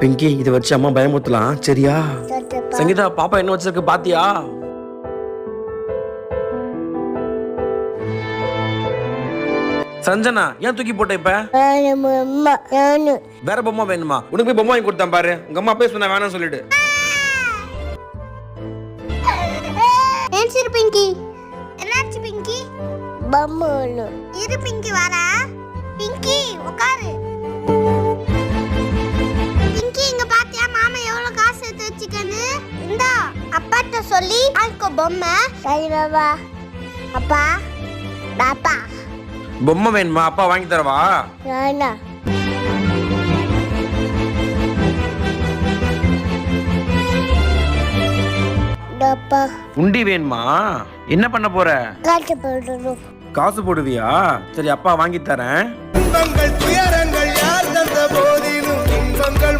பிங்கி இதை வச்சு அம்மா பயமுறுத்தலாம் சரியா? சங்கீதா பாப்பா என்ன வச்சிருக்கு பாத்தியா? சஞ்சனா ஏன் தூக்கி போட்ட இப்ப? வேற பொம்மை வேணுமா? உனக்கு போய் பொம்மை வாங்கி கொடுத்தேன் பாரு. உங்க அம்மா அப்பவே சொன்னா வேணாம்னு சொல்லிட்டு. ஏன்சிரு பிங்கி. என்னாச்சு பிங்கி? பொம்மை இரு பிங்கி வரா. பிங்கி உட்காரு. பிங்கி இங்க பாத்தியா மாமா எவ்வளவு காசு எடுத்து வச்சிருக்கானு? இந்தா அப்பாட்ட சொல்லி ஆல்கோ பொம்மை. சரி பாபா. அப்பா பாப்பா பொம்மை வேணுமா? அப்பா வாங்கி தரவா? வேணா. உண்டி வேணுமா? என்ன பண்ண போற? காசு போடணும். காசு போடுவியா? சரி அப்பா வாங்கி தரேன். துன்பங்கள் துயரங்கள் யார் தந்த போதிலும் இன்பங்கள்